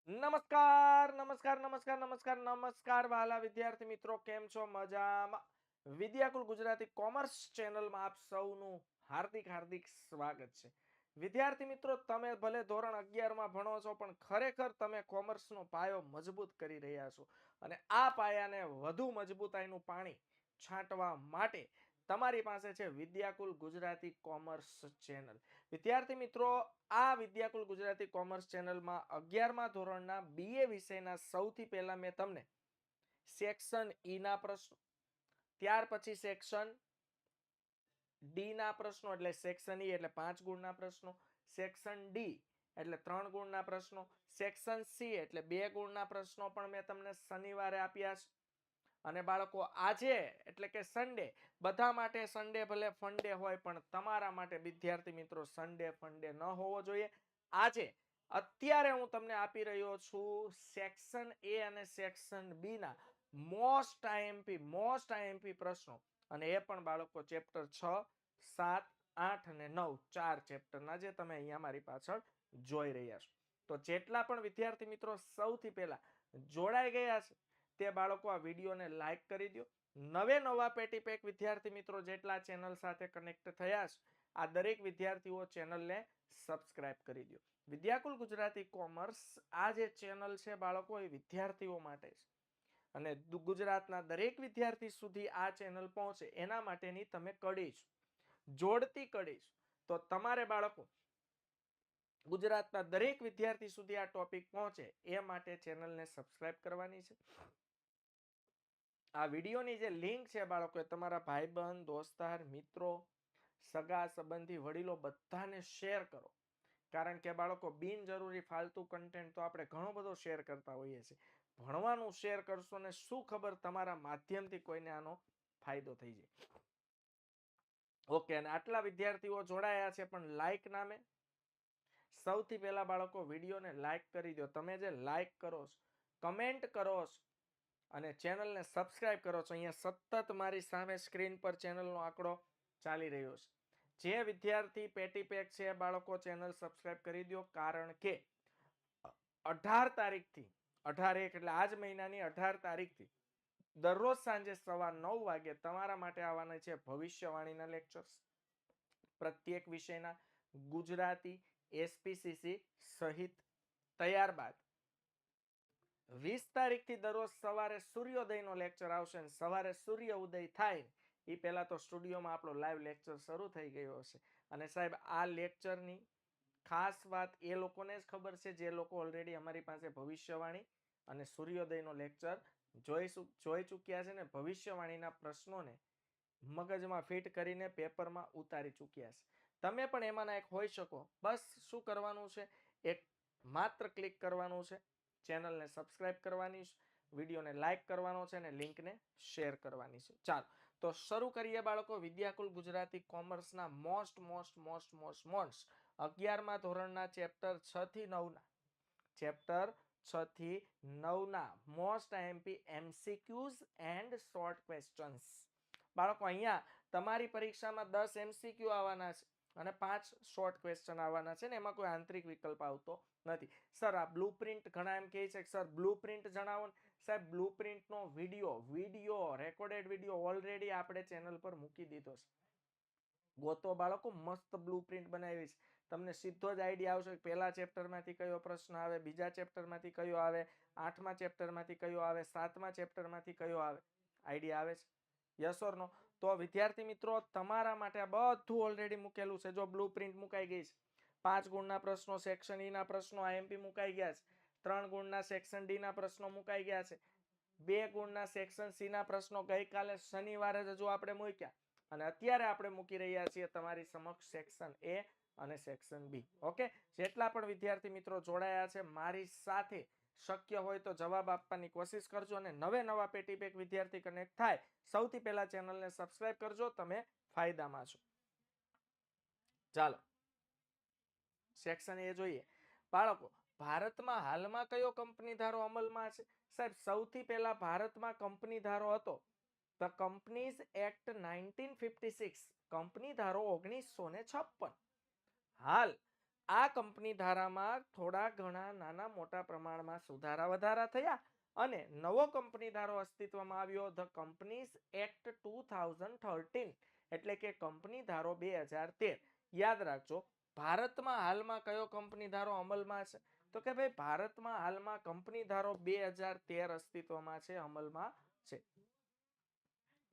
નમસ્કાર નમસ્કાર નમસ્કાર નમસ્કાર નમસ્કાર વાલા વિદ્યાર્થી મિત્રો, કેમ છો? મજામાં? વિદ્યાકુલ ગુજરાતી કોમર્સ ચેનલમાં આપ સૌનું હાર્દિક હાર્દિક સ્વાગત છે. વિદ્યાર્થી મિત્રો, તમે ભલે ધોરણ 11 માં ભણો છો, પણ ખરેખર તમે કોમર્સનો પાયો મજબૂત કરી રહ્યા છો. અને આ પાયાને વધુ મજબૂતાઈનું પાણી છાંટવા માટે તમારી પાસે છે વિદ્યાકુલ ગુજરાતી કોમર્સ ચેનલ. વિદ્યાર્થી મિત્રો, આ વિદ્યાકુલ ગુજરાતી કોમર્સ ચેનલમાં 11મા ધોરણના BA વિષયના સૌથી પહેલા મેં તમને સેક્શન ઈ ના પ્રશ્નો, ત્યાર પછી સેક્શન ડી ના પ્રશ્નો એટલે સેક્શન ઈ એટલે 5 ગુણના પ્રશ્નો, સેક્શન ડી એટલે 3 ગુણના પ્રશ્નો, સેક્શન સી એટલે 2 ગુણના પ્રશ્નો પણ મેં તમને શનિવારે આપ્યા છે. અને બાળકો, આજે એટલે કે સન્ડે, બધા માટે સન્ડે ભલે ફંડે હોય, પણ તમારા માટે વિદ્યાર્થી મિત્રો સન્ડે ફંડે ન હોવો જોઈએ. આજે અત્યારે હું તમને આપી રહ્યો છું સેક્શન એ અને સેક્શન બી ના મોસ્ટ આઈએમપી પ્રશ્નો. અને એ પણ બાળકો ચેપ્ટર 6, 7, 8 અને 9 ચાર ચેપ્ટરના, જે તમે અહીંયા મારી પાછળ જોઈ રહ્યા છો. તો જેટલા પણ વિદ્યાર્થી મિત્રો સૌથી પહેલા જોડાઈ ગયા છે તે બાળકો આ વિડીયોને લાઈક કરી દો. નવા પેટી પેક વિદ્યાર્થી મિત્રો જેટલા ચેનલ સાથે કનેક્ટ થયા છે, આ દરેક વિદ્યાર્થીઓ ચેનલને સબસ્ક્રાઇબ કરી દો. વિદ્યાકુલ ગુજરાતી કોમર્સ આ જે ચેનલ છે બાળકો, એ વિદ્યાર્થીઓ માટે છે. અને ગુજરાતના દરેક વિદ્યાર્થી સુધી આ ચેનલ પહોંચે એના માટેની તમે કડી છો, જોડતી કડી છો. તો તમારે બાળકો ગુજરાતના દરેક વિદ્યાર્થી સુધી આ ટોપિક પહોંચે એ માટે ચેનલને સબસ્ક્રાઇબ કરવાની છે. આ વિડીયોની જે લિંક છે બાળકો, તમારા ભાઈબંધ, દોસ્તાર, મિત્રો, સગા સંબંધી, વડીલો બધાને શેર કરો. કારણ કે બાળકો, બિનજરૂરી ફાલતુ કન્ટેન્ટ તો આપણે ઘણો બધો શેર કરતા હોઈએ છીએ. ભણવાનું શેર કરશો ને શું ખબર તમારા માધ્યમથી કોઈને આનો ફાયદો થઈ જાય. ઓકે, અને આટલા વિદ્યાર્થીઓ જોડાયા છે, પણ લાઈક નામે સૌથી પહેલા બાળકો વિડીયોને લાઈક કરી દો. તમે જે લાઈક કરો છો, કમેન્ટ કરો છો અને ચેનલને સબસ્ક્રાઇબ કરો છો, અહીંયા સતત મારી સામે સ્ક્રીન પર ચેનલનો આંકડો ચાલી રહ્યો છે. જે વિદ્યાર્થી પેટી પેક છે બાળકો, ચેનલ સબસ્ક્રાઇબ કરી દો. કારણ કે 18 તારીખથી 18/1 એટલે આજ મહિનાની 18 તારીખથી દરરોજ સાંજે 9:15 વાગે તમારા માટે આવવાના છે ભવિષ્યવાણીના લેક્ચર્સ. પ્રત્યેક વિષયના ગુજરાતી, SPCC સહિત. ત્યારબાદ 20 તારીખથી દરરોજ સવારે સૂર્યોદયનો લેક્ચર આવશે. અને સવારે સૂર્ય ઉદય થાય એ પહેલા તો સ્ટુડિયોમાં આપણો લાઈવ લેક્ચર શરૂ થઈ ગયો હશે. અને સાહેબ, આ લેક્ચરની ખાસ વાત એ લોકોને જ ખબર છે જે લોકો ઓલરેડી અમારી પાસે ભવિષ્યવાણી અને સૂર્યોદયનો લેક્ચર જોઈ ચૂક્યા છે ને ભવિષ્યવાણીના પ્રશ્નોને મગજમાં ફિટ કરીને પેપરમાં ઉતારી ચૂક્યા છે. તમે પણ એમાંના એક હોઈ શકો. બસ શું કરવાનું છે, એક માત્ર ક્લિક કરવાનું છે, ચેનલને સબસ્ક્રાઇબ કરવાની છે, વિડીયોને લાઈક કરવાનો છે અને લિંકને શેર કરવાની છે. ચાલો તો શરૂ કરીએ બાળકો, વિદ્યાકુલ ગુજરાતી કોમર્સના મોસ્ટ 11મા ધોરણના ચેપ્ટર 6 થી 9 ના most IMP MCQs and short questions. બાળકો, અહીંયા તમારી પરીક્ષામાં 10 MCQ આવવાના છે અને 5 શોર્ટ ક્વેશ્ચન આવવાના છે ને એમાં કોઈ આંતરિક વિકલ્પ આવતો નથી. સર, આ બ્લુપ્રિન્ટ, ઘણા એમ કહે છે કે સર બ્લુપ્રિન્ટ જણાવો ને. સાહેબ, બ્લુપ્રિન્ટનો વિડીયો રેકોર્ડેડ વિડીયો ઓલરેડી આપણે ચેનલ પર મૂકી દીધો છે. ગોતો બાળકો, મસ્ત બ્લુપ્રિન્ટ બનાવી છે. તમને સીધો જ આઈડિયા આવશે કે પહેલા ચેપ્ટરમાંથી કયો પ્રશ્ન આવે, બીજા ચેપ્ટરમાંથી કયો આવે, 8મા ચેપ્ટરમાંથી કયો આવે, 7મા ચેપ્ટરમાંથી કયો આવે. આઈડિયા આવે છે? યસ ઓર નો? તો વિદ્યાર્થી મિત્રો, તમારા માટે આ બધું ઓલરેડી મૂકેલું છે. જો બ્લુપ્રિન્ટ મુકાઈ ગઈ છે. 5 ગુણના પ્રશ્નો સેક્શન ઈ ના પ્રશ્નો આઈએમપી મુકાઈ ગયા છે. 3 ગુણના સેક્શન ડી ના પ્રશ્નો મુકાઈ ગયા છે. 2 ગુણના સેક્શન સી ના પ્રશ્નો ગઈકાલે શનિવારે જ હજુ આપણે મૂક્યા. અને અત્યારે આપણે મૂકી રહ્યા છીએ તમારી સમક્ષ સેક્શન એ અને સેક્શન બી. ઓકે, જેટલા પણ વિદ્યાર્થી મિત્રો જોડાયા છે મારી સાથે, શક્ય હોય તો જવાબ આપવાની કોશિશ કરજો. અને નવા પેટી પેક વિદ્યાર્થી કનેક્ટ થાય, સૌથી પહેલા ચેનલને સબસ્ક્રાઇબ કરજો, તમે ફાયદામાં છો. ચાલો સેક્શન એ જોઈએ બાળકો. ભારતમાં હાલમાં કયો કંપની ધારો અમલમાં છે? સાહેબ, સૌથી પહેલા ભારતમાં કંપની ધારો હતો ધ કંપનીઝ એક્ટ 1956, કંપની ધારો 1956. હાલ આ કંપની ધારામાં થોડા ઘણા નાના મોટા પ્રમાણમાં સુધારા વધારા થયા અને નવો કંપની ધારો અસ્તિત્વમાં આવ્યો, ધ કંપનીઝ એક્ટ 2013, એટલે કે કંપની ધારો 2013. યાદ રાખજો, ભારતમાં હાલમાં કયો કંપની ધારો અમલમાં છે? તો કે ભાઈ ભારતમાં હાલમાં કંપની ધારો 2013 અસ્તિત્વમાં છે, અમલમાં છે.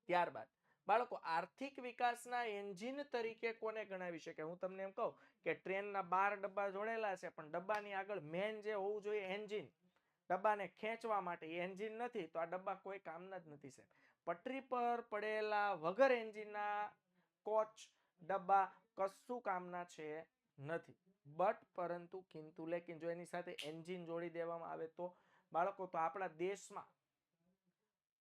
ત્યારબાદ બાળકો, આર્થિક વિકાસના એન્જિન તરીકે કોને ગણાવી શકે? હું તમને એમ કહું કે ટ્રેનના 12 ડબ્બા જોડેલા છે, પણ ડબ્બાની આગળ મેન જે હોવું જોઈએ એન્જિન, ડબ્બાને ખેંચવા માટે એન્જિન નથી, તો આ ડબ્બા કોઈ કામના જ નથી સાહેબ. પટરી પર પડેલા વગર એન્જિનના કોચ ડબ્બા કશું કામના છે નથી. બટ પરંતુ કિંતુ લેકિન જો એની સાથે એન્જિન જોડી દેવામાં આવે તો બાળકો, તો આપણા દેશમાં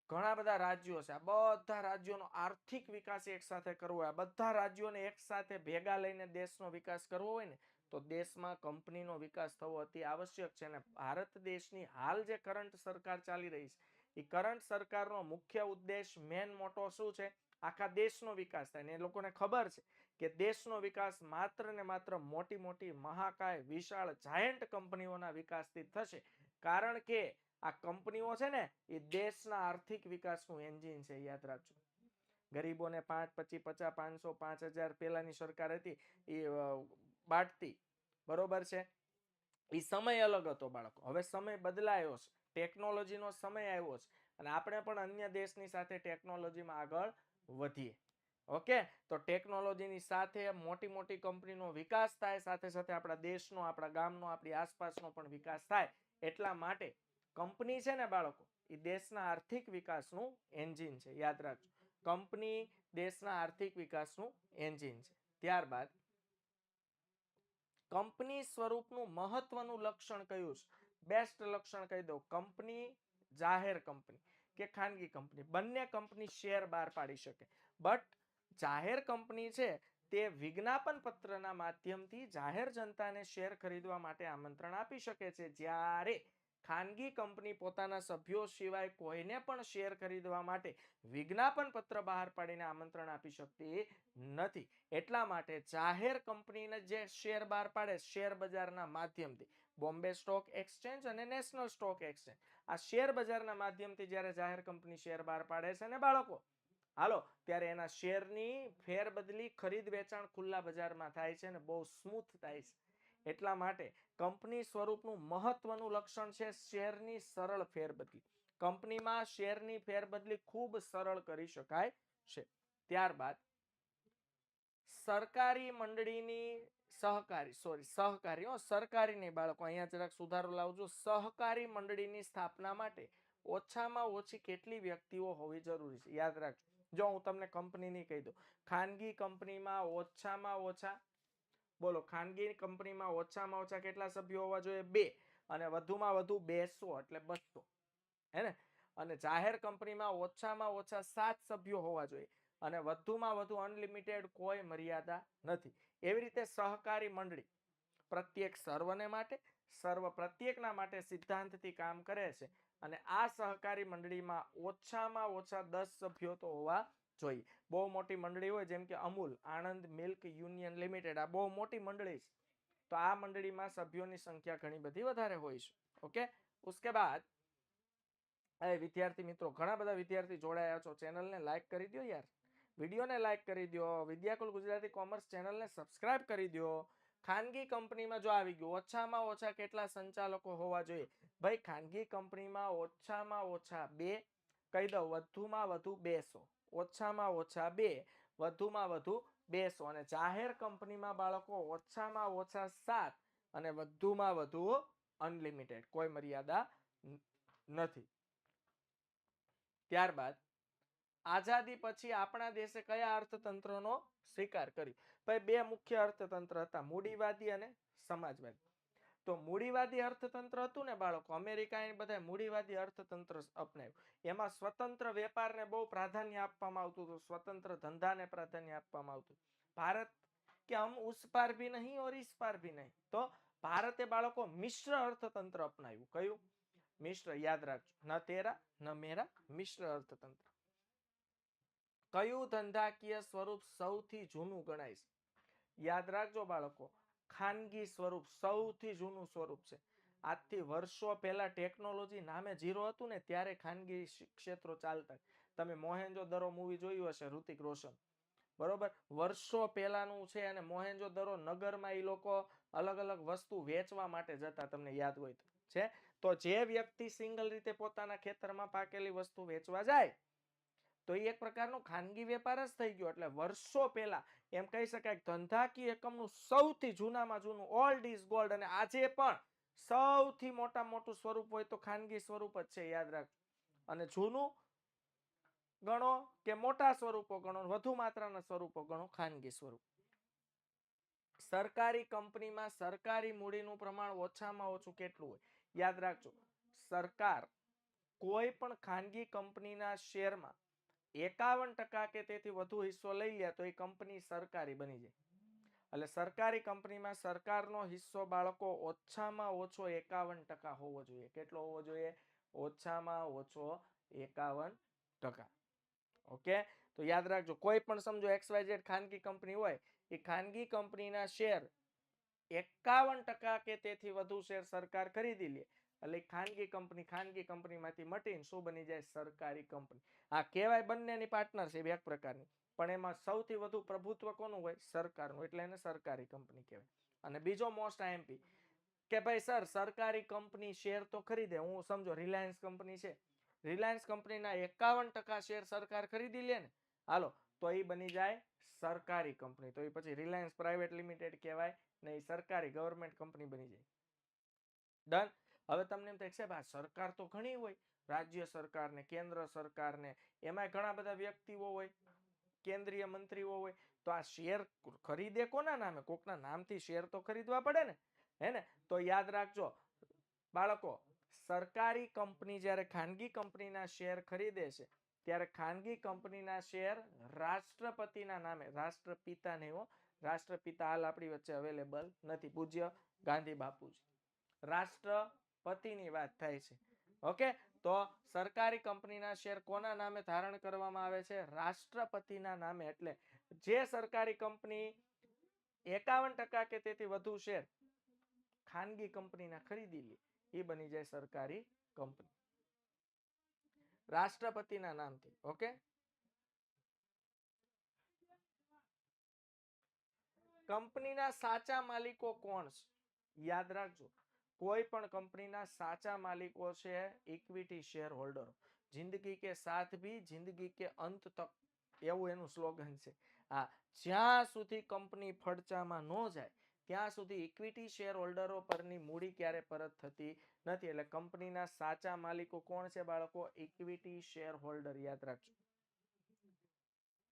ઘણા બધા રાજ્યો છે. આ બધા રાજ્યોનો આર્થિક વિકાસ એક સાથે કરવો હોય, બધા રાજ્યોને એક સાથે ભેગા લઈને દેશનો વિકાસ કરવો હોય ને, તો દેશમાં કંપનીનો વિકાસ થવો અતિ આવશ્યક છે. અને ભારત દેશની હાલ જે કરંટ સરકાર ચાલી રહી છે, એ કરંટ સરકારનો મુખ્ય ઉદ્દેશ, મેન મોટો શું છે? આખા દેશનો વિકાસ થાય. ને એ લોકોને ખબર છે કે દેશનો વિકાસ માત્ર ને માત્ર મોટી મોટી મહાકાય વિશાળ જાયન્ટ કંપનીઓના વિકાસથી થશે. કારણ કે આ કંપનીઓ છે ને, એ દેશના આર્થિક વિકાસનું એન્જિન છે, યાદ રાખજો. ગરીબોને 5, 25, 50, 500, 5000 પેલાની સરકાર હતી એ બાંટતી, બરોબર છે. એ સમય અલગ હતો બાળકો. હવે સમય બદલાયો છે, ટેકનોલોજીનો સમય આવ્યો છે, અને આપણે પણ અન્ય દેશની સાથે ટેકનોલોજીમાં આગળ વધીએ. ઓકે, તો ટેકનોલોજીની સાથે મોટી મોટી કંપનીનો વિકાસ થાય, સાથે સાથે આપણા દેશનો, આપણા ગામનો, આપણી આસપાસનો પણ વિકાસ થાય. એટલા માટે કંપની છે ને બાળકો, એ દેશના આર્થિક વિકાસનું એન્જિન છે, યાદ રાખજો. કંપની દેશના આર્થિક વિકાસનું એન્જિન છે. ત્યારબાદ કંપની સ્વરૂપનું મહત્વનું લક્ષણ કયું છે? બેસ્ટ લક્ષણ કહી દો. કંપની, જાહેર કંપની કે ખાનગી કંપની, બંને કંપની શેર બહાર પાડી શકે. બટ જાહેર કંપની છે તે વિજ્ઞાપન પત્રના માધ્યમથી જાહેર જનતાને શેર ખરીદવા માટે આમંત્રણ આપી શકે છે, જ્યારે ખાનગી કંપની પોતાના સભ્યો સિવાય કોઈને પણ શેર ખરીદવા માટે વિજ્ઞાપન પત્ર બહાર પાડીને આમંત્રણ આપી શકતી નથી. એટલા માટે જાહેર કંપનીને જે શેર બહાર પાડે શેર બજારના માધ્યમથી, બોમ્બે સ્ટોક એક્સચેન્જ અને નેશનલ સ્ટોક એક્સચેન્જ, આ શેર બજારના માધ્યમથી જ્યારે જાહેર કંપની શેર બહાર પાડે છે ને બાળકો, હાલો, ત્યારે એના શેરની ફેરબદલી, ખરીદ વેચાણ ખુલ્લા બજારમાં થાય છે, અને બહુ સ્મૂથ થાય છે. એટલા માટે કંપની સ્વરૂપનું મહત્વનું લક્ષણ છે શેરની સરળ ફેરબદલી. કંપનીમાં શેરની ફેરબદલી ખૂબ સરળ કરી શકાય છે. ત્યારબાદ સરકારી મંડળીની સરકારી નહીં બાળકો, અહીંયા જરાક સુધારો લાવજો. સહકારી મંડળીની સ્થાપના માટે ઓછામાં ઓછી કેટલી વ્યક્તિઓ હોવી જરૂરી છે? યાદ રાખજો. જો હું તમને કંપનીની કહી દઉં, ખાનગી કંપનીમાં ઓછામાં ઓછા, બોલો, ખાનગી કંપનીમાં ઓછામાં ઓછા કેટલા સભ્યો હોવા જોઈએ? 2, અને વધુમાં વધુ 200 એટલે 200, હે ને? અને જાહેર કંપનીમાં ઓછામાં ઓછા 7 સભ્યો હોવા જોઈએ, અને વધુમાં વધુ અનલિમિટેડ, કોઈ મર્યાદા નથી. એવી રીતે સહકારી મંડળી પ્રત્યેક સર્વને માટે, સર્વ પ્રત્યેકના માટે સિદ્ધાંતથી કામ કરે છે. અને આ સહકારી મંડળીમાં ઓછામાં ઓછા 10 સભ્યો તો હોવા જોઈએ. બહુ મોટી મંડળી હોય, જેમ કે Amul, Anand milk union limited, આ બહુ મોટી મંડળી છે, તો આ મંડળીમાં સભ્યોની સંખ્યા ઘણી બધી વધારે હોય છે. ઓકે, ઉસકે બાદ વિદ્યાર્થી મિત્રો, ઘણા બધા વિદ્યાર્થી જોડાયા છો, ચેનલને લાઈક કરી દો યાર, વિડીયોને લાઈક કરી દો, વિદ્યાકુલ ગુજરાતી કોમર્સ ચેનલને સબસ્ક્રાઇબ કરી દો. ખાનગી કંપનીમાં જો આવી ગયું, ઓછામાં ઓછા કેટલા સંચાલકો હોવા જોઈએ? ભાઈ ખાનગી કંપનીમાં ઓછામાં ઓછા 2, કહી દો વધુમાં વધુ 200, ઓછામાં ઓછા 2, વધુમાં વધુ 200, અને જાહેર કંપનીમાં બાળકો ઓછામાં ઓછા 7, અને વધુમાં વધુ અનલિમિટેડ, કોઈ મર્યાદા નથી. ત્યારબાદ આઝાદી પછી આપણા દેશે કયા અર્થતંત્રનો સ્વીકાર કર્યો? ભાઈ 2 મુખ્ય અર્થતંત્ર હતા, મૂડીવાદી અને સમાજવાદી. તો મૂડીવાદી અર્થતંત્ર હતું ને બાળકો, અમેરિકાએ બધા મૂડીવાદી અર્થતંત્ર અપનાવ્યું. એમાં સ્વતંત્ર વેપારને બહુ પ્રાધાન્ય આપવામાં આવતું હતું, સ્વતંત્ર ધંધાને પ્રાધાન્ય આપવામાં આવતું. ભારત કે હમ ઉસ પાર ભી નહીં ઓર ઇસ પાર ભી નહીં, તો ભારતે બાળકો મિશ્ર અર્થતંત્ર અપનાવ્યું. કયું? મિશ્ર. યાદ રાખજો, ન તેરા ન મેરા, મિશ્ર અર્થતંત્ર. કયું ધંધાકીય સ્વરૂપ સૌથી જૂનું ગણાય છે? યાદ રાખજો બાળકો, ખાનગી સ્વરૂપ, સૌથી જૂનું સ્વરૂપ છે. આજથી વર્ષો પહેલા ટેકનોલોજી નામે ઝીરો હતું ને ત્યારે ખાનગી ક્ષેત્રો ચાલતા. તમે મોહેન્જો દરો મૂવી જોયું હશે, ઋતિક રોશન, બરોબર, વર્ષો પહેલાનું છે. અને મોહેન્જો દરો નગરમાં એ લોકો અલગ અલગ વસ્તુ વેચવા માટે જતા, તમને યાદ હોય તો છે. તો જે વ્યક્તિ સિંગલ રીતે પોતાના ખેતરમાં પાકેલી વસ્તુ વેચવા જાય તો એ એક પ્રકારનો ખાનગી વેપાર જ થઈ ગયો. એટલે વર્ષો પહેલા એમ કહી શકાય કે ધંધાકીય એકમનું સૌથી જૂનામાં જૂનું ઓલ્ડ ઇઝ ગોલ્ડ, અને આજે પણ સૌથી મોટા મોટું સ્વરૂપ હોય તો ખાનગી સ્વરૂપ જ છે, યાદ રાખજો. અને જૂનું ગણો કે મોટા સ્વરૂપો ગણો, વધુ માત્રાના સ્વરૂપો ગણો, ખાનગી સ્વરૂપ. સરકારી કંપનીમાં સરકારી મૂડીનું પ્રમાણ ઓછામાં ઓછું કેટલું હોય? યાદ રાખજો, સરકાર કોઈ પણ ખાનગી કંપનીના શેરમાં 51% કે તેથી વધુ હિસ્સો લઈ લે તો એ કંપની સરકારી બની જાય. એટલે સરકારી કંપનીમાં સરકારનો હિસ્સો બાળકો ઓછામાં ઓછો 51% હોવો જોઈએ. કેટલો હોવો જોઈએ? ઓછામાં ઓછો 51%. ઓકે, તો યાદ રાખજો, કોઈ પણ સમજો XYZ ખાનગી કંપની હોય, એ ખાનગી કંપનીના શેર 51% કે તેથી વધુ શેર સરકાર ખરીદી લે એટલે ખાનગી કંપનીમાંથી મટીને શું બની જાય? સરકારી કંપની. આ કહેવાય બંનેની પાર્ટનરશિપ એક પ્રકારની, પણ એમાં સૌથી વધુ પ્રભુત્વ કોનું હોય? સરકારનું, એટલે એને સરકારી કંપની કહેવાય. અને બીજો મોસ્ટ આઈએમપી કે ભાઈ સર સરકારી કંપની શેર તો ખરીદે, હું સમજો રિલાયન્સ કંપની છે, રિલાયન્સ કંપનીના 51% શેર સરકાર ખરીદી લે ને, હાલો, તો એ બની જાય સરકારી કંપની. તો એ પછી રિલાયન્સ પ્રાઇવેટ લિમિટેડ કહેવાય ને, એ સરકારી ગવર્મેન્ટ કંપની બની જાય. ડન. હવે તમને એમ થાય છે સરકાર તો ઘણી હોય, રાજ્ય સરકાર ને કેન્દ્ર સરકાર ને, એમાં ઘણા બધા વ્યક્તિઓ હોય, કેન્દ્રીય મંત્રીઓ હોય, તો આ શેર ખરીદે કોના નામે? કોકના નામથી શેર તો ખરીદવા પડે ને, હે ને? તો યાદ રાખજો બાળકો, સરકારી કંપની જ્યારે ખાનગી કંપનીના શેર ખરીદે છે ત્યારે ખાનગી કંપનીના શેર રાષ્ટ્રપતિના નામે, રાષ્ટ્રપિતા નહીં હો, રાષ્ટ્રપિતા હાલ આપણી વચ્ચે અવેલેબલ નથી, પૂજ્ય ગાંધી બાપુજી, રાષ્ટ્રપતિની વાત થાય છે. ઓકે, તો સરકારી કંપનીના શેર કોના નામે ધારણ કરવામાં આવે છે? રાષ્ટ્રપતિના નામે. એટલે જે સરકારી કંપની 51% કે તેથી વધુ શેર ખાનગી કંપનીના ખરીદી લે એ બની જાય સરકારી કંપની, રાષ્ટ્રપતિના નામથી. ઓકે, કંપનીના સાચા માલિકો કોણ છે? યાદ રાખજો, કોઈ પણ કંપનીના સાચા માલિકો છે ઇક્વિટી શેર હોલ્ડર. જિંદગી કે સાથ ભી જિંદગી કે અંત તક, એવું એનું સ્લોગન છે. હા, જ્યાં સુધી કંપની ફડચામાં ન જાય ત્યાં સુધી ઇક્વિટી શેર હોલ્ડરો પરની મૂડી ક્યારે પરત થતી નથી. એટલે કંપનીના સાચા માલિકો કોણ છે બાળકો? Equity share holder. યાદ રાખજો.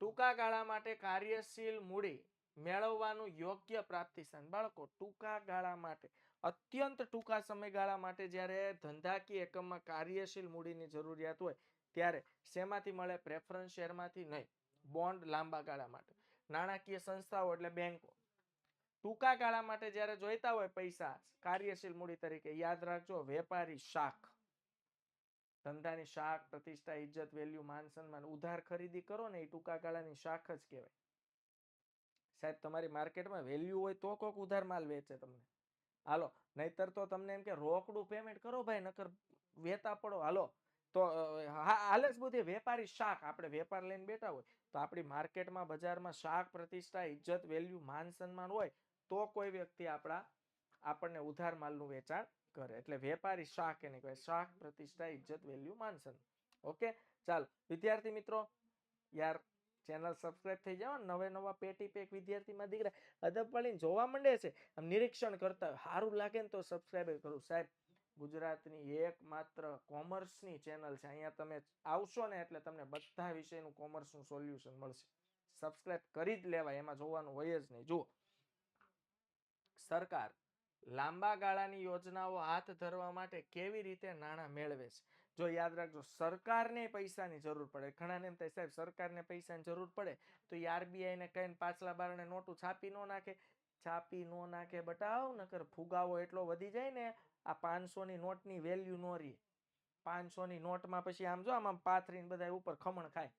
ટૂંકા ગાળા માટે કાર્યશીલ મૂડી મેળવવાનું યોગ્ય પ્રાપ્તિ સ્થાન. બાળકો, ટૂંકા ગાળા માટે, અત્યંત ટૂંકા સમયગાળા માટે જ્યારે ધંધાકીય એકમમાં કાર્યશીલ મૂડીની જરૂરિયાત હોય ત્યારે શેમાંથી મળે? પ્રેફરન્સ શેરમાંથી નહીં. બોન્ડ લાંબા ગાળા માટે, નાણાકીય સંસ્થાઓ એટલે બેંકો. ટૂંકા ગાળા માટે જ્યારે જોઈતા હોય પૈસા કાર્યશીલ મૂડી તરીકે, યાદ રાખજો, વેપારી શાખ. ધંધાની શાખ, પ્રતિષ્ઠા, ઇજ્જત, વેલ્યુ, માન સન્માન, ઉધાર ખરીદી કરો ને એ ટૂંકા ગાળાની શાખ જ કહેવાય. સાહેબ તમારી માર્કેટમાં વેલ્યુ હોય તો કોક ઉધાર માલ વેચે તમને, હાલો, નહીતર તો તમને એમ કે રોકડું પેમેન્ટ કરો ભાઈ, નકર વેતા પડો, હાલો, તો હાલે જ બધી વેપારી શાખ. આપણે વેપાર લઈને બેઠા હોય તો આપણી માર્કેટમાં, બજારમાં શાખ, પ્રતિષ્ઠા, ઇજ્જત, વેલ્યુ, માન સન્માન હોય તો કોઈ વ્યક્તિ આપણને ઉધાર માલનું વેચાણ કરે. એટલે વેપારી શાખ એને કહેવાય, શાખ, પ્રતિષ્ઠા, ઇજ્જત, વેલ્યુ, માન સન્માન. ઓકે, ચાલો વિદ્યાર્થી મિત્રો, યાર ચેનલ સબસ્ક્રાઇબ થઈ જાવ. નવે નવા પેટી પેક વિદ્યાર્થીમાં દીકરા અદબ પાડીને જોવા માંડે છે, આમ નિરીક્ષણ કરતા સારું લાગે ને તો સબસ્ક્રાઇબ કરું. સાહેબ ગુજરાતની એકમાત્ર કોમર્સની ચેનલ છે, અહીંયા તમે આવશો ને એટલે તમને બધા વિષયનું કોમર્સનું સોલ્યુશન મળશે. સબસ્ક્રાઇબ કરી જ લેવાય, એમાં જોવાનું હોય જ નહીં. જુઓ, સરકાર લાંબા ગાળાની યોજનાઓ હાથ ધરવા માટે કેવી રીતે નાણાં મેળવે છે? જો યાદ રાખજો, સરકારને પૈસાની જરૂર પડે. ઘણાને એમ થાય સાહેબ સરકારને પૈસાની જરૂર પડે તો એ RBI ને કહીને પાછલા બારણે નોટું છાપી ન નાખે. છાપી ન નાખે બટાવ, નકર ફુગાવો એટલો વધી જાય ને આ 500ની નોટની વેલ્યુ ન રહે. 500ની નોટમાં પછી આમ જો આમ પાથરીને બધા ઉપર ખમણ ખાય.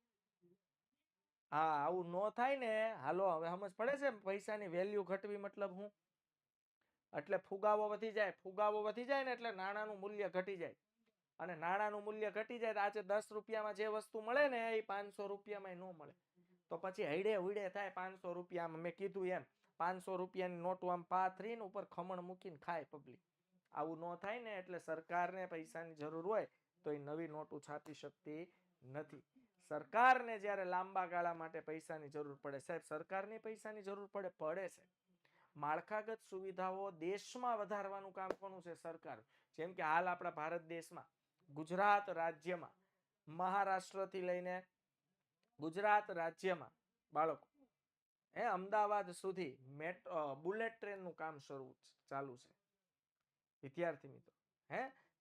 હા, આવું ન થાય ને. હાલો, હવે સમજ પડે છે પૈસાની વેલ્યુ ઘટવી મતલબ હું? એટલે ફુગાવો વધી જાય ને એટલે નાણાંનું મૂલ્ય ઘટી જાય, અને નાણાંનું મૂલ્ય ઘટી જાય તો આજે 10 રૂપિયામાં જે વસ્તુ મળે ને એ 500 રૂપિયામાં ન મળે. તો પછી હૈડે હુડે થાય 500 રૂપિયામાં. મેં કીધું એમ 500 રૂપિયાની નોટો આમ પાથરીને ઉપર ખમણ મૂકીને ખાય પબ્લિક. આવું ન થાય ને એટલે સરકારને પૈસાની જરૂર હોય તો એ નવી નોટો છાપી શકતી નથી. સરકારને જ્યારે લાંબા ગાળા માટે પૈસાની જરૂર પડે, સાહેબ સરકારની પૈસાની જરૂર પડે છે. માળખાગત સુવિધાઓ દેશમાં વધારવાનું કામ કોનું છે? સરકાર. જેમ કે હાલ આપણા ભારત દેશમાં ગુજરાત રાજ્યમાં મહારાષ્ટ્રથી લઈને ગુજરાત રાજ્યમાં બાળકો અમદાવાદ સુધી બુલેટ ટ્રેનનું કામ ચાલુ છે વિદ્યાર્થી મિત્રો.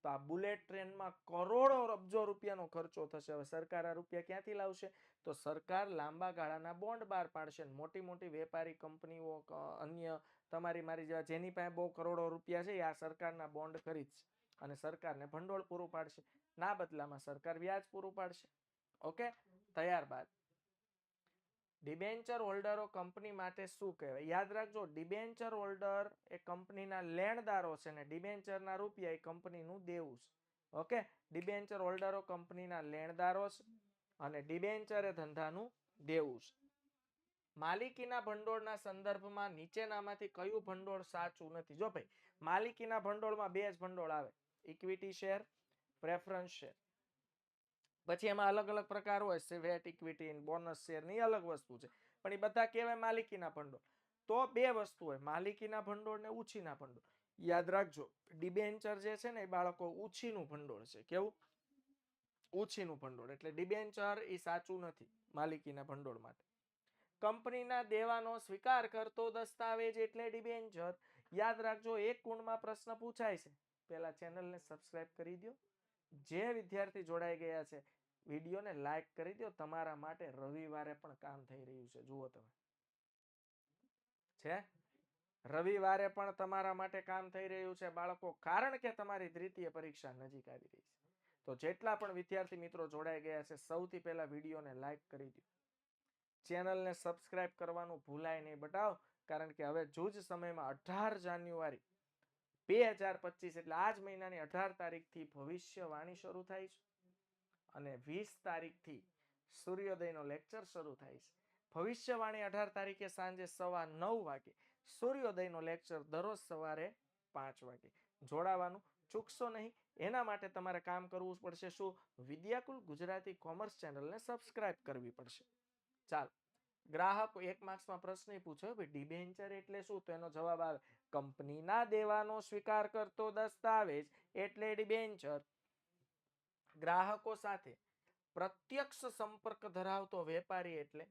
તો આ બુલેટ ટ્રેનમાં કરોડો અબજો રૂપિયાનો ખર્ચો થશે. હવે સરકાર આ રૂપિયા ક્યાંથી લાવશે? તો સરકાર લાંબા ગાળાના બોન્ડ બહાર પાડશે. મોટી મોટી વેપારી કંપનીઓ, અન્ય તમારી મારી જેવા જેની પાસે બહુ કરોડો રૂપિયા છે આ સરકારના બોન્ડ ખરીદશે અને સરકારને ભંડોળ પૂરું પાડશે. ના બદલામાં સરકાર વ્યાજ પૂરું પાડશે. ઓકે, ત્યારબાદ ડિબેન્ચર હોલ્ડરો કંપની માટે શું કહેવાય? યાદ રાખજો, ડિબેન્ચર હોલ્ડર એ કંપનીના લેણદારો છે ને ડિબેન્ચરના રૂપિયા એ કંપનીનું દેવું છે. ઓકે, ડિબેન્ચર હોલ્ડરો કંપનીના લેણદારો છે અને ડિબેન્ચર એ ધંધાનું દેવું છે. માલિકીના ભંડોળના સંદર્ભમાં નીચેનામાંથી કયું ભંડોળ સાચું નથી? જો ભાઈ, માલિકીના ભંડોળમાં બે જ ભંડોળ આવે, ઇક્વિટી શેર, પ્રેફરન્સ શેર. પછી એમાં અલગ અલગ પ્રકાર હોય છે, વેટ ઇક્વિટી, બોનસ શેર ની અલગ વસ્તુ છે, પણ એ બધા કહેવાય માલિકીના ભંડોળ. તો બે વસ્તુ હોય, માલિકીના ભંડોળ ને ઉછીના ભંડોળ. યાદ રાખજો, ડિબેન્ચર જે છે ને એ બાળકો ઉછીનું ભંડોળ છે. કેવું? ઉછીનું ભંડોળ. એટલે ડિબેન્ચર એ સાચું નથી માલિકીના ભંડોળ માટે. કંપનીના દેવાનો સ્વીકાર કરતો દસ્તાવેજ એટલે ડિબેન્ચર. યાદ રાખજો, એક ગુણમાં પ્રશ્ન પૂછાય છે. પહેલા ચેનલને સબસ્ક્રાઇબ કરી દો. જે વિદ્યાર્થી જોડાઈ ગયા છે વિડીયોને લાઈક કરી દો. તમારા માટે રવિવારે પણ કામ થઈ રહ્યું છે. જુઓ તમે છે, રવિવારે પણ તમારા માટે કામ થઈ રહ્યું છે બાળકો, કારણ કે તમારી દ્વિતીય પરીક્ષા નજીક આવી રહી છે. તો જેટલા પણ વિદ્યાર્થી મિત્રો જોડાઈ ગયા છે સૌથી પહેલા વિડીયોને લાઈક કરી દો. ચેનલને સબસ્ક્રાઇબ કરવાનું ભૂલાય નહીં બતાવો, કારણ કે હવે જૂજ સમયમાં 18 જાન્યુઆરી 2025 એટલે આ જ મહિનાની 18 તારીખથી ભવિષ્યવાણી શરૂ થાય છે અને 20 તારીખથી સૂર્યોદયનો લેક્ચર શરૂ થાય છે. ભવિષ્યવાણી 18 તારીખે સાંજે 9:15 વાગે, સૂર્યોદયનો લેક્ચર દરરોજ સવારે 5 વાગે. જોડાવાનું ચૂકશો નહીં. એના માટે તમારે કામ કરવું પડશે શું? વિદ્યાકુલ ગુજરાતી કોમર્સ ચેનલને સબસ્ક્રાઇબ કરવી પડશે. ચાલો, ગ્રાહકો એક માર્ક્સમાં પ્રશ્ન પૂછ્યો, ડિબેન્ચર એટલે શું? તો એનો જવાબ આવે કંપનીના દેવાનો સ્વીકાર કરતો દસ્તાવેજ એટલે ડિબેન્ચર. ગ્રાહકો સાથે પ્રત્યક્ષ સંપર્ક ધરાવતો વેપારી એટલે,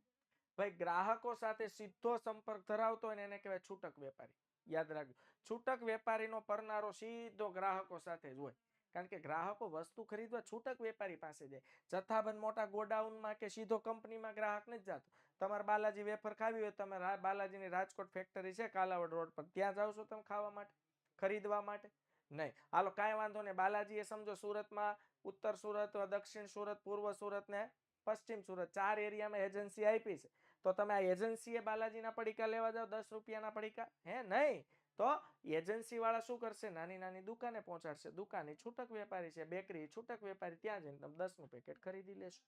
ભાઈ ગ્રાહકો સાથે સીધો સંપર્ક ધરાવતો હોય ને એને કહેવાય છૂટક વેપારી. યાદ રાખજો, છૂટક વેપારીનો પરનારો સીધો ગ્રાહકો સાથે જ હોય, કારણ કે ગ્રાહકો વસ્તુ ખરીદવા છૂટક વેપારી પાસે જાય. જથ્થાબંધ મોટા ગોડાઉનમાં કે સીધો કંપનીમાં ગ્રાહક નથી જતો. તમારે બાલાજી વેફર ખાવી હોય, તમે બાલાજીની રાજકોટ ફેક્ટરી છે કાલાવડ રોડ પર, ત્યાં જાવ છો તમે ખાવા માટે, ખરીદવા માટે? નહીં. હાલો, કાંઈ વાંધો નહીં. બાલાજી એ સમજો સુરતમાં ઉત્તર સુરત, દક્ષિણ સુરત, પૂર્વ સુરત ને પશ્ચિમ સુરત 4 એરિયામાં એજન્સી આપી છે. તો તમે આ એજન્સીએ બાલાજીના પડીકા લેવા જાવ 10 રૂપિયાના પડીકા? નહીં. તો એજન્સી વાળા શું કરશે? નાની નાની દુકાને પહોંચાડશે. દુકાની છૂટક વેપારી છે, બેકરી છૂટક વેપારી, ત્યાં જઈને તમે 10 નું પેકેટ ખરીદી લેશો.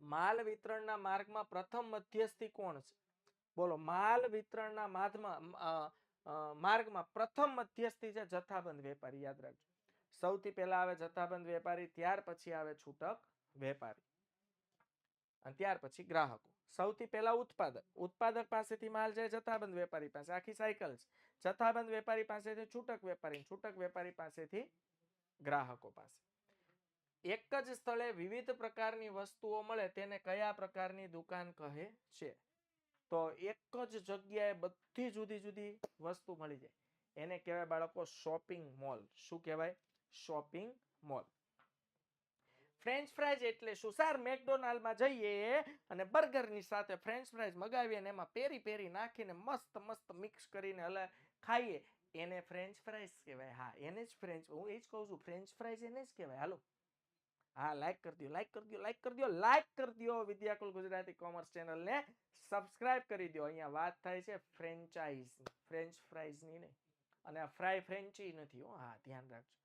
માલ વિતરણના માર્ગમાં પ્રથમ મધ્યસ્થી કોણ છે? બોલો, માલ વિતરણના માર્ગમાં પ્રથમ મધ્યસ્થી છે જથ્થાબંધ વેપારી. યાદ રાખજો, સૌથી પહેલા આવે જથ્થાબંધ વેપારી, ત્યાર પછી આવે છૂટક વેપારી અને ત્યાર પછી ગ્રાહકો. સૌથી પહેલા ઉત્પાદક પાસેથી માલ જાય જથ્થાબંધ વેપારી પાસે, આખી સાયકલ છે. જથ્થાબંધ વેપારી પાસેથી છૂટક વેપારી, છૂટક વેપારી પાસેથી ગ્રાહકો પાસે. એક જ સ્થળે વિવિધ પ્રકારની વસ્તુઓ મળે તેને કયા પ્રકારની દુકાન કહે છે? તો એક જ જગ્યાએ બધી જુદી જુદી વસ્તુ મળી જાય એને કહેવાય બાળકો શોપિંગ મોલ. શું કહેવાય? Shopping mall. ફ્રેન્ચ ફ્રાઈઝ એટલે શું? સર મેકડોનાલ્ડમાં જઈએ અને બર્ગરની સાથે ફ્રેન્ચ ફ્રાઈઝ મગાવીએ અને એમાં પેરી પેરી નાખીને મસ્ત મસ્ત મિક્સ કરીને હલા ખાઈએ, એને ફ્રેન્ચ ફ્રાઈઝ કહેવાય. હા, એને જ ફ્રેન્ચ, હું એ જ કહું છું, ફ્રેન્ચ ફ્રાઈઝ એને જ કહેવાય. હાલો, હા, લાઈક કરી દો, લાઈક કરી દો, લાઈક કરી દો, લાઈક કરી દો. વિદ્યાકુલ ગુજરાતી કોમર્સ ચેનલને સબસ્ક્રાઇબ કરી દો. અહીંયા વાત થાય છે ફ્રેન્ચાઇઝ, ફ્રેન્ચ ફ્રાઈઝની નહીં. અને આ ફ્રેન્ચી નથી હો, હા ધ્યાન રાખજો.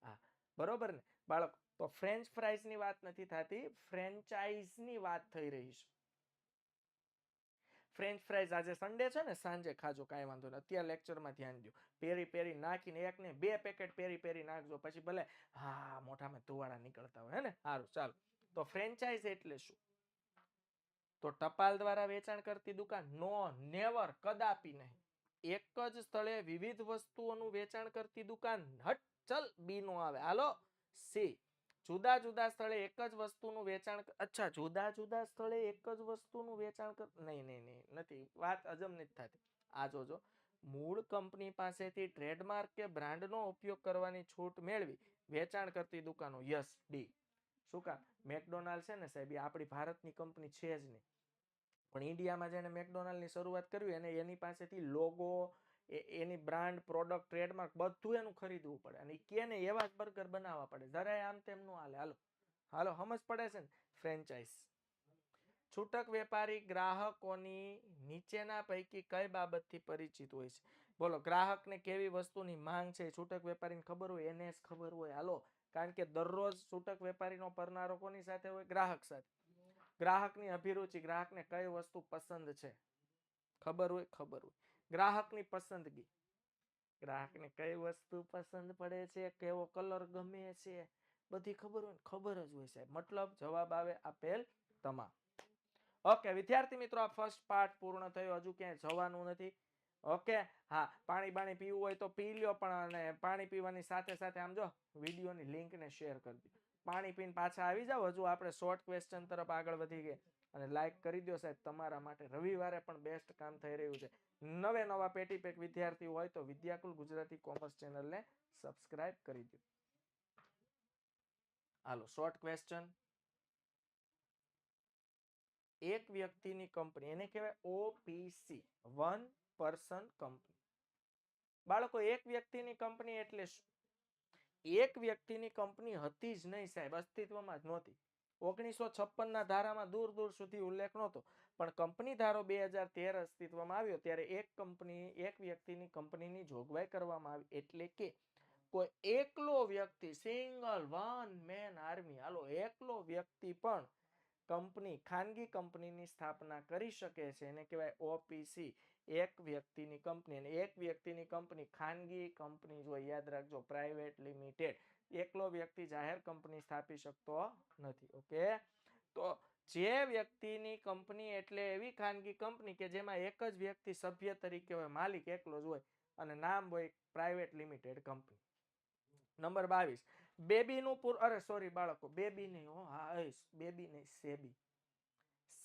હા, બરોબર ને બાળક? તો ફ્રેન્ચ ફ્રાઈઝની વાત નથી થતી, ફ્રેન્ચાઇઝની વાત થઈ રહી છે. ફ્રેન્ચ ફ્રાઈઝ આજે સન્ડે છે ને, સાંજે ખાજો, કાંઈ વાંધો નહીં. અત્યારે લેક્ચરમાં ધ્યાન દો. પેરી પેરી નાખીને એક ને 2 પેકેટ પેરી પેરી નાખજો, પછી ભલે હા મોઢામાં ધુવાડા નીકળતા હોય હે ને. સારું, ચાલો. તો ફ્રેન્ચાઇઝ એટલે શું? તો ટપાલ દ્વારા વેચાણ કરતી દુકાન. નો, નેવર, કદાપી નહીં. એક જ સ્થળે વિવિધ વસ્તુઓનું વેચાણ કરતી દુકાન. હટ, ચલ, બી નો આવે. હાલો, સી. જુદા જુદા સ્થળે એક જ વસ્તુનું વેચાણ. અચ્છા, જુદા જુદા સ્થળે એક જ વસ્તુનું વેચાણ કર. નહીં નહીં નહીં, નથી. વાત અજમ નથી થતી. આ જોજો, મૂળ કંપની પાસેથી ટ્રેડમાર્ક કે બ્રાન્ડનો ઉપયોગ કરવાની છૂટ મેળવી વેચાણ કરતી દુકાનો. Yes, D. શું કામ? મેકડોનાલ્ડ છે ને સાહેબ, એ આપણી ભારતની કંપની છે જ નહીં, પણ ઇન્ડિયામાં જેને મેકડોનાલ્ડની શરૂઆત કરવી અને એની પાસેથી લોગો, એની બ્રાન્ડ, પ્રોડક્ટ, ટ્રેડમાર્ક બધું એનું ખરીદવું પડે, અને કેને એવા જ બર્ગર બનાવવા પડે. જરાય આમ તેમ નો હાલે. હાલો હાલો, સમજ પડે છે ને? ફ્રેન્ચાઇઝ. છૂટક વેપારી ગ્રાહકોની નીચેના પૈકી કઈ બાબતથી પરિચિત હોય છે? બોલો, ગ્રાહકને કેવી વસ્તુની માંગ છે છૂટક વેપારીને ખબર હોય, એને જ ખબર હોય. હાલો, કારણ કે દરરોજ છૂટક વેપારીનો પરનારો કોની સાથે હોય? ગ્રાહક સાથે. ગ્રાહકની અભિરુચિ, ગ્રાહકને કઈ વસ્તુ પસંદ છે ખબર હોય, ખબર હોય. ગ્રાહકની પસંદગી, ગ્રાહકને કઈ વસ્તુ પસંદ પડે છે, કેવો કલર ગમે છે, બધી ખબર હોય, ખબર જ હોય સાહેબ. મતલબ જવાબ આવે આપેલ તમામ. ઓકે વિદ્યાર્થી મિત્રો, આ ફર્સ્ટ પાર્ટ પૂર્ણ થયો. હજુ ક્યાંય જવાનું નથી. ઓકે, હા, પાણી બાણી પીવું હોય તો પી લ્યો, પણ અને પાણી પીવાની સાથે સાથે આમ જો વિડીયોની લિંકને શેર કરી દો. પાણી પીને પાછા આવી જાવ. હજુ આપણે શોર્ટ ક્વેશ્ચન તરફ આગળ વધી ગયા. અને લાઈક કરી દો સાહેબ, તમારા માટે રવિવારે પણ બેસ્ટ કામ થઈ રહ્યું છે. નવે નવા પેટી પેક વિદ્યાર્થી હોય તો વિદ્યાકુલ ગુજરાતી કોમર્સ ચેનલને સબસ્ક્રાઇબ કરી દો. હાલો, શોર્ટ ક્વેશ્ચન. એક વ્યક્તિની કંપની, એને કહેવાય ઓપીસી, વન પર્સન કંપની. બાળકો, એક વ્યક્તિની કંપની એટલે શું? એક વ્યક્તિની કંપની હતી જ નહીં સાહેબ, અસ્તિત્વમાં જ નહોતી. 1956 ના ધારામાં દૂર દૂર સુધી ઉલ્લેખ નહોતો, પણ કંપની ધારો 2013 અસ્તિત્વમાં આવ્યો ત્યારે એક વ્યક્તિની કંપનીની જોગવાઈ કરવામાં આવી. એટલે કે કોઈ એકલો વ્યક્તિ, સિંગલ વન મેન આર્મી, હાલો, એકલો વ્યક્તિ પણ કંપની, ખાનગી કંપનીની સ્થાપના કરી શકે છે. એને કહેવાય ઓપીસી, એક વ્યક્તિની કંપની. અને એક વ્યક્તિની કંપની ખાનગી કંપની જો, યાદ રાખજો, પ્રાઇવેટ લિમિટેડ. એકલો વ્યક્તિ જાહેર કંપની સ્થાપી શકતો નથી. ઓકે, તો જે વ્યક્તિની કંપની એટલે એવી ખાનગી કંપની કે જેમાં એક જ વ્યક્તિ સભ્ય તરીકે હોય, માલિક એકલો જ હોય, અને નામ હોય પ્રાઇવેટ લિમિટેડ કંપની. નંબર 22, બેબીનું અરે સોરી બાળકો, બેબી નહીં હો, હા બેબી નહીં, SEBI,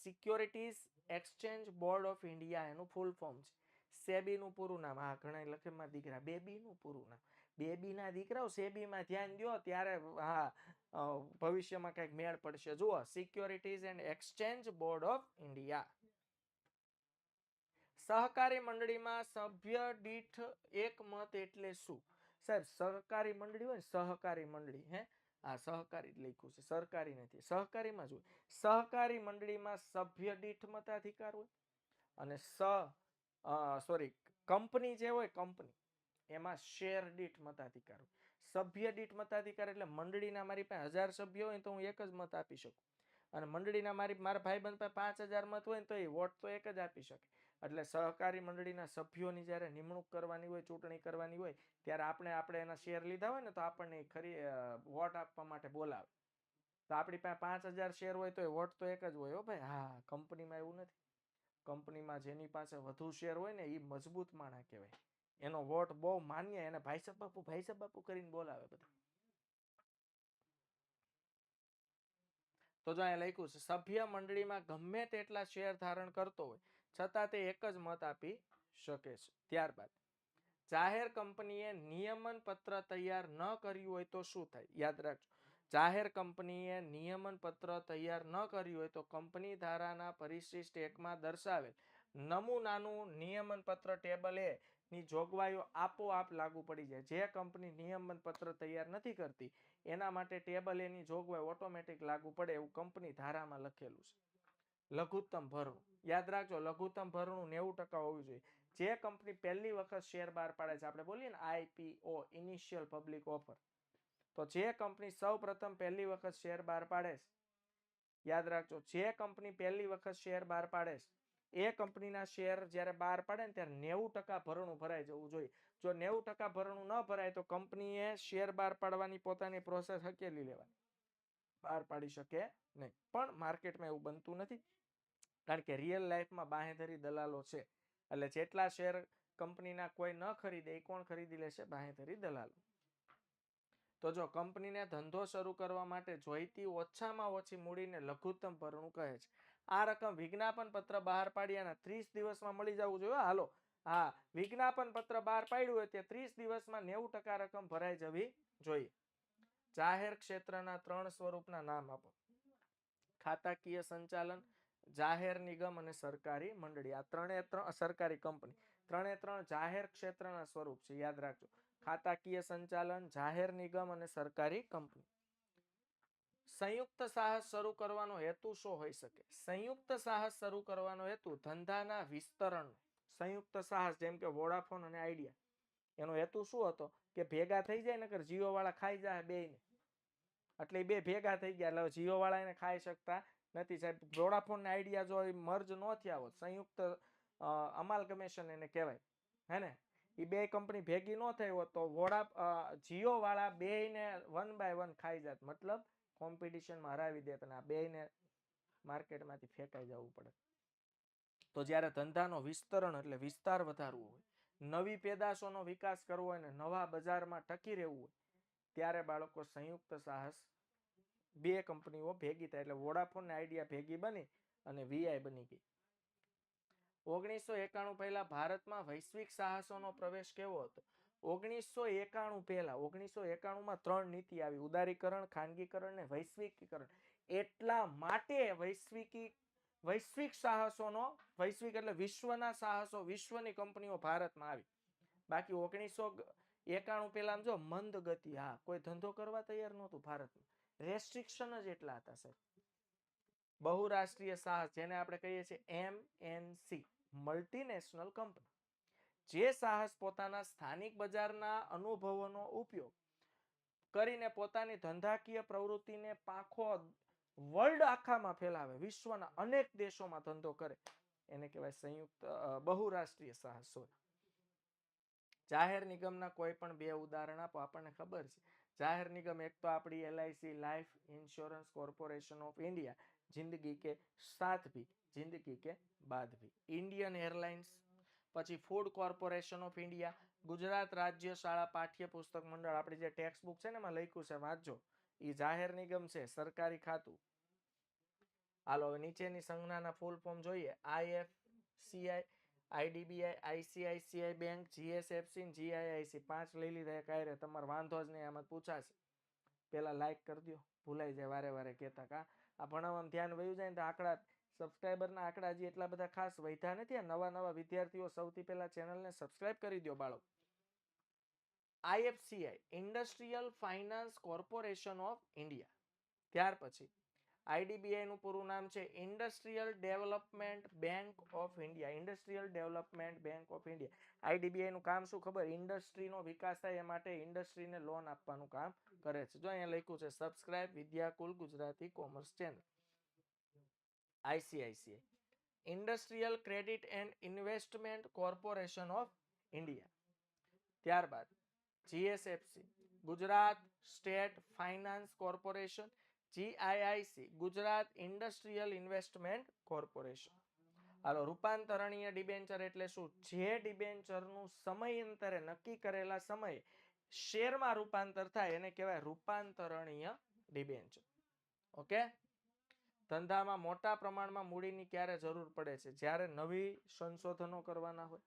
securities exchange board of India એનું ફૂલ ફોર્મ છે. સેબીનું પૂરું નામ, હા ઘણા લખે માં દીકરા, બેબીનું પૂરું નામ. બેબીના દીકરાઓ સેબીમાં ધ્યાન દો ત્યારે હા ભવિષ્યમાં કંઈક મેળ પડશે. જુઓ, securities and exchange board of India. સહકારી મંડળીમાં સભ્ય દીઠ એક મત એટલે શું? સાહેબ, સહકારી મંડળી હોય, સહકારી મંડળી, હે, આ સહકારી જ લખ્યું છે, સરકારી નથી. સહકારીમાં જ હોય. સહકારી મંડળીમાં સભ્ય દીઠ મતાધિકાર હોય, અને કંપની જે હોય, કંપની એમાં શેર દીઠ મતાધિકાર હોય. સભ્ય દીઠ મતાધિકાર એટલે મંડળીના મારી પાસે 1000 સભ્યો હોય તો હું એક જ મત આપી શકું, અને મંડળીના મારા ભાઈબંધ પાસે 5000 મત હોય તો એ વોટ તો એક જ આપી શકે. એટલે સહકારી મંડળીના સભ્યોની જ્યારે નિમણૂક કરવાની હોય, ચૂંટણી કરવાની હોય, ત્યારે આપણે એના શેર લીધા હોય ને તો આપણને ખરી વોટ આપવા માટે બોલાવે. તો આપણી પાસે 5000 શેર હોય તો એ વોટ તો એક જ હોય. હો ભાઈ, હા, કંપનીમાં એવું નથી. કંપનીમાં જેની પાસે વધુ શેર હોય ને એ મજબૂત માણસ કહેવાય. એનો વોટ બહુ માન્ય, એને ભાઈ સાહેબ બાપુ કરીને બોલાવે બધા. તો જો અહીંયા લખ્યું છે, સભ્ય મંડળીમાં ગમે તેટલા શેર ધારણ કરતો હોય છતાં તે એક જ મત આપી શકે છે. ત્યારબાદ, જાહેર કંપનીએ નિયમન પત્ર તૈયાર ન કર્યું હોય તો શું થાય? યાદ રાખજો, જાહેર કંપનીએ નિયમન પત્ર તૈયાર ન કર્યું હોય તો કંપની ધારાના પરિશિષ્ટ 1 માં દર્શાવેલ નમૂનાનું નિયમન પત્ર ટેબલ એ ની જોગવાઈઓ આપોઆપ લાગુ પડી જાય. જે કંપની નિયમન પત્ર તૈયાર નથી કરતી એના માટે ટેબલ એની જોગવાઈ ઓટોમેટિક લાગુ પડે એવું કંપની ધારામાં લખેલું છે. લઘુત્તમ ભરણું યાદ રાખજો, લઘુત્તમ ભરણું 90% હોવું જોઈએ. જે કંપની પહેલી વખત શેર બહાર પાડે છે, આપણે બોલીએ ને IPO ઇનિશિયલ પબ્લિક ઓફર, તો જે કંપની સૌ પ્રથમ પહેલી વખત શેર બહાર પાડે છે, યાદ રાખજો, જે કંપની પહેલી વખત શેર બહાર પાડે છે એ કંપનીના શેર જ્યારે બહાર પાડે ને ત્યારે 90% ભરણું ભરાઈ જવું જોઈએ. જો 90% ભરણું ન ભરાય તો કંપનીએ શેર બહાર પાડવાની પોતાની પ્રોસેસ હકેલી લેવાની, બહાર પાડી શકે નહીં. પણ માર્કેટમાં એવું બનતું નથી, કારણ કે રિયલ લાઈફમાં બાંહેધરી દલાલો છે. એટલે જેટલા શેર કંપનીના કોઈ ન ખરીદે એ કોણ ખરીદી લેશે? બાંહેધરી દલાલો. તો જો કંપનીને ધંધો શરૂ કરવા માટે જોઈતી ઓછામાં ઓછી મૂડીને લઘુત્તમ ભરણું કહે છે. આ રકમ વિજ્ઞાપન પત્ર બહાર પાડ્યાના 30 દિવસમાં મળી જવું જોઈએ. હાલો, હા, વિજ્ઞાપન પત્ર બહાર પાડ્યું હોય તે 30 દિવસમાં 90% રકમ ભરાઈ જવી જોઈએ. જાહેર ક્ષેત્રના 3 સ્વરૂપના નામ આપો. ખાતાકીય સંચાલન, જાહેર નિગમ અને સરકારી મંડળી. આ 3 સરકારી કંપની, 3 જાહેર ક્ષેત્રના સ્વરૂપ છે, યાદ રાખજો. ખાતાકીય સંચાલન, જાહેર નિગમ અને સરકારી કંપની. સંયુક્ત સાહસ શરૂ કરવાનો હેતુ શું હોઈ શકે? સંયુક્ત સાહસ શરૂ કરવાનો હેતુ ધંધાના વિસ્તરણ. સંયુક્ત સાહસ જેમ કે વોડાફોન અને આઈડિયા, એનો હેતુ શું હતો? કે ભેગા થઈ જાય નકર જીઓ વાળા ખાઈ જાય બેયને, એટલે બે ભેગા થઈ ગયા એટલે જીઓ વાળા એને ખાઈ શકતા નથી. સાહેબ, વોડાફોન ને આઈડિયા જો મર્જ ન થયા હોત, સંયુક્ત અમાલગમેશન એને કહેવાય, હે ને, એ બે કંપની ભેગી ન થઈ હોત તો જીઓ વાળા બેયને 1 by 1 ખાઈ જાત, મતલબ કોમ્પિટિશનમાં હરાવી દેત અને આ બેયને માર્કેટમાંથી ફેંકાઈ જવું પડે. તો જ્યારે ધંધાનો વિસ્તરણ એટલે વિસ્તાર વધારવો હોય, નવી પેદાશોનો વિકાસ કરવો હોય અને નવા બજારમાં ટકી રહેવું હોય, ત્યારે બાળકો સંયુક્ત સાહસ, બે કંપનીઓ ભેગી થાય એટલે વોડાફોન ને આઈડિયા ભેગી બની અને VI બની ગઈ. 1991 પહેલા ભારતમાં વૈશ્વિક સાહસોનો પ્રવેશ કેવો હતો? 1991 પહેલા, 1991માં 3 નીતિ આવી: ઉદારીકરણ, ખાનગીકરણ ને વૈશ્વિકીકરણ. એટલા માટે વૈશ્વિક સાહસોનો, વૈશ્વિક એટલે વિશ્વના સાહસો, વિશ્વની કંપનીઓ ભારતમાં આવી. બાકી 1991 પહેલા જો મંદ ગતિ, હા, કોઈ ધંધો કરવા તૈયાર નહોતું ભારતમાં, રેસ્ટ્રિક્શન જ એટલા હતા સાહેબ. બહુરાષ્ટ્રીય સાહસ, જેને આપણે કહીએ છીએ MNC, મલ્ટીનેશનલ કંપની. જે સાહસ પોતાના સ્થાનિક બજારના અનુભવોનો ઉપયોગ કરીને પોતાની ધંધાકીય પ્રવૃત્તિને પાંખો વર્લ્ડ આખામાં ફેલાવે, વિશ્વના અનેક દેશોમાં ધંધો કરે, એને કહેવાય સંયુક્ત બહુરાષ્ટ્રીય સાહસ હોય. જાહેર નિગમના કોઈ પણ 2 ઉદાહરણ આપો, આપણને ખબર છે. જાહેર નિગમ એક તો આપણી LIC, life insurance corporation of India, જિંદગી કે સાથ ભી, જિંદગી કે બાદ ભી. ઇન્ડિયન એરલાઇન્સ, પછી food corporation of India, Gujarat રાજ્ય શાળા પાઠ્યપુસ્તક મંડળ, આપણી જે ટેક્સ્ટ બુક છે ને એમાં લખ્યું છે, વાંચજો, એ જાહેર નિગમ છે, સરકારી ખાતું. હાલો, હવે નીચેની સંજ્ઞાના ફૂલ ફોર્મ જોઈએ. IFCI, IDBI, ICICI bank, GSFC, GIIC. 5 લઈ લીધા કાંઈ રે, તમારે વાંધો જ નહીં, આમાં પૂછાશે. પેલા લાઈક કરી દો, ભૂલાઈ જાય વારે વારે કહેતા. કા આ ભણાવવામાં ધ્યાન વયું જાય ને તો આંકડા, સબસ્ક્રાઈબરના આંકડા હજી એટલા બધા ખાસ વધ્યા નથી. નવા વિદ્યાર્થીઓ સૌથી પહેલા ચેનલને સબસ્ક્રાઇબ કરી દો બાળકો. IFCI, industrial finance corporation of India. ત્યાર પછી IDBI નું પૂરું નામ છે industrial development bank of India. Industrial development bank of India. IDBI નું કામ શું ખબર? ઇન્ડસ્ટ્રીનો વિકાસ થાય એ માટે ઇન્ડસ્ટ્રીને લોન આપવાનું કામ કરે છે. જો અહીંયા લખ્યું છે subscribe Vidyakul Gujarati commerce channel. ICICI, industrial credit and investment corporation of India. ત્યારબાદ GSFC, Gujarat state finance corporation. GIIC, Gujarat industrial investment corporation. હાલો, રૂપાંતરણીય ડિબેન્ચર એટલે શું? જે ડિબેન્ચરનું સમયાંતરે નક્કી કરેલા સમયે શેરમાં રૂપાંતર થાય એને કહેવાય રૂપાંતરણીય ડિબેન્ચર. ઓકે. ધંધામાં મોટા પ્રમાણમાં મૂડીની ક્યારે જરૂર પડે છે? જ્યારે નવી સંશોધનો કરવાના હોય,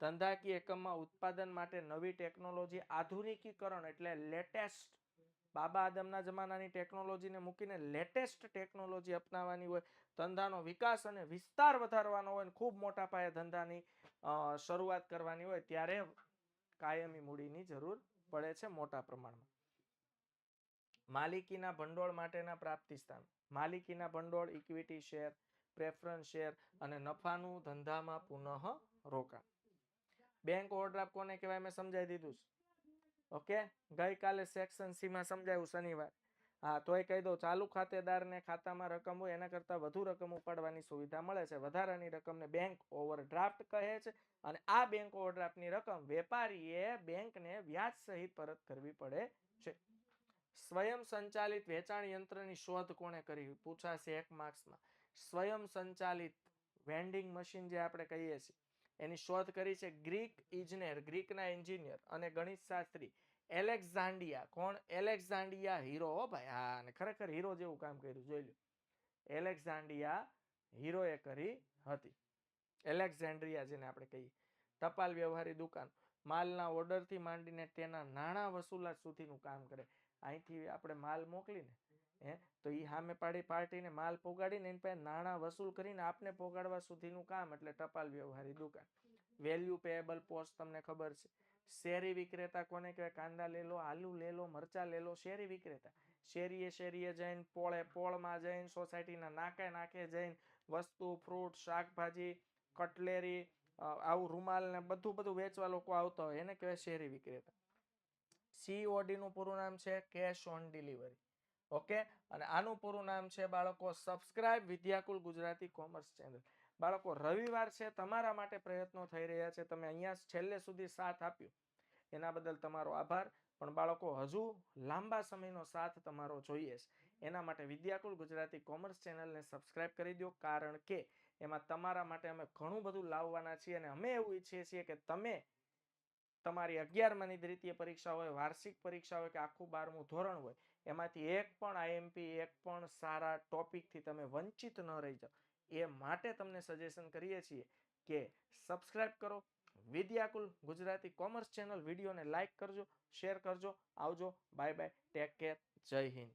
ધંધાકીય એકમમાં ઉત્પાદન માટે નવી ટેકનોલોજી, આધુનિકીકરણ એટલે લેટેસ્ટ, બાબા આદમના જમાનાની ટેકનોલોજીને મૂકીને લેટેસ્ટ ટેકનોલોજી અપનાવવાની હોય, ધંધાનો વિકાસ અને વિસ્તાર વધારવાનો હોય, ખૂબ મોટા પાયે ધંધાની શરૂઆત કરવાની હોય ત્યારે કાયમી મૂડીની જરૂર પડે છે મોટા પ્રમાણમાં. માલિકીના ભંડોળ માટેના પ્રાપ્તિ સ્થાન. માલિકીના ભંડોળ, ઇક્વિટી શેર, પ્રેફરન્સ શેર અને નફાનું ધંધામાં પુનઃ રોકાણ. બેંક ઓવરડ્રાફ્ટ કોને કહેવાય મેં સમજાવી દીધું છે. ઓકે, ગઈકાલે સેક્શન સી માં સમજાયું શનિવાર. હા, તોય કહી દઉં, ચાલુ ખાતેદારને ખાતામાં રકમ હોય એના કરતાં વધુ રકમ ઉપાડવાની સુવિધા મળે છે. વધારાની રકમને બેંક ઓવરડ્રાફ્ટ કહે છે અને આ બેંક ઓવરડ્રાફ્ટની રકમ વેપારીએ બેંકને વ્યાજ સહિત પરત કરવી પડે છે. સ્વયં સંચાલિત વેચાણ યંત્રની શોધ કોણે કરી પૂછાશે 1 માર્ક્સમાં. સ્વયં સંચાલિત વેન્ડિંગ મશીન જે આપણે કહીએ છીએ એની શોધ કરી છે ગ્રીક ઇજનેર, ગ્રીકના એન્જિનિયર અને ગણિત શાસ્ત્રી એલેક્ઝાન્ડિયા. કોણ? એલેક્ઝાન્ડિયા હીરો. હો ભાઈ, હા, અને ખરેખર હીરો જેવું કામ કર્યું, જોઈ લો. એલેક્ઝાન્ડિયા હીરોએ કરી હતી. એલેક્ઝાન્ડ્રિયા જેને આપણે કહીએ. ટપાલ વ્યવહારી દુકાન માલના ઓર્ડરથી માંડીને તેના નાણાં વસૂલાત સુધીનું કામ કરે. અહીંથી આપણે માલ મોકલીને તો એ સામે પાર્ટીને માલ પોગાડીને એની પાસે નાણાં વસૂલ કરીને આપને પોગાડવા સુધીનું કામ, એટલે ટપાલ વ્યવહારી દુકાન. વેલ્યુ પેએબલ પોસ્ટ તમને ખબર છે. શેરી વિક્રેતા કોને કહેવાય? કાંદા લે લો, આલુ લે લો, મરચા લે લો, શેરી વિક્રેતા. શેરીએ જઈને, પોળમાં જઈને, સોસાયટીના નાકે જઈને વસ્તુ, ફ્રૂટ, શાકભાજી, કટલેરી, આવું રૂમાલ ને બધું વેચવા લોકો આવતા હોય એને કહેવાય શેરી વિક્રેતા. COD નું પૂરું નામ છે કેશ ઓન ડિલિવરી. ઓકે, અને આનું પૂરું નામ છે બાળકો subscribe Vidyakul Gujarati commerce channel. બાળકો, રવિવાર છે, તમારા માટે પ્રયત્નો થઈ રહ્યા છે. તમે અહીંયા છેલ્લે સુધી સાથ આપ્યો એના બદલ તમારો આભાર. પણ બાળકો, હજુ લાંબા સમયનો સાથ તમારો જોઈએ છે. એના માટે વિદ્યાકુલ ગુજરાતી કોમર્સ ચેનલને સબસ્ક્રાઇબ કરી દો, કારણ કે એમાં તમારા માટે અમે ઘણું બધું લાવવાના છીએ અને અમે એવું ઈચ્છીએ છીએ કે તમે તમારી 11માની દ્વિતીય પરીક્ષા હોય, વાર્ષિક પરીક્ષા હોય કે આખું 12મું ધોરણ હોય, એમાંથી એક પણ IMP, એક પણ સારા ટોપિકથી તમે વંચિત ન રહી જાઓ. એ માટે તમને સજેશન કરીએ છીએ કે સબસ્ક્રાઇબ કરો વિદ્યાકુલ ગુજરાતી કોમર્સ ચેનલ. વિડીયોને લાઈક કરજો, શેર કરજો. આવજો, બાય બાય, ટેક કેર, જય હિન્દ.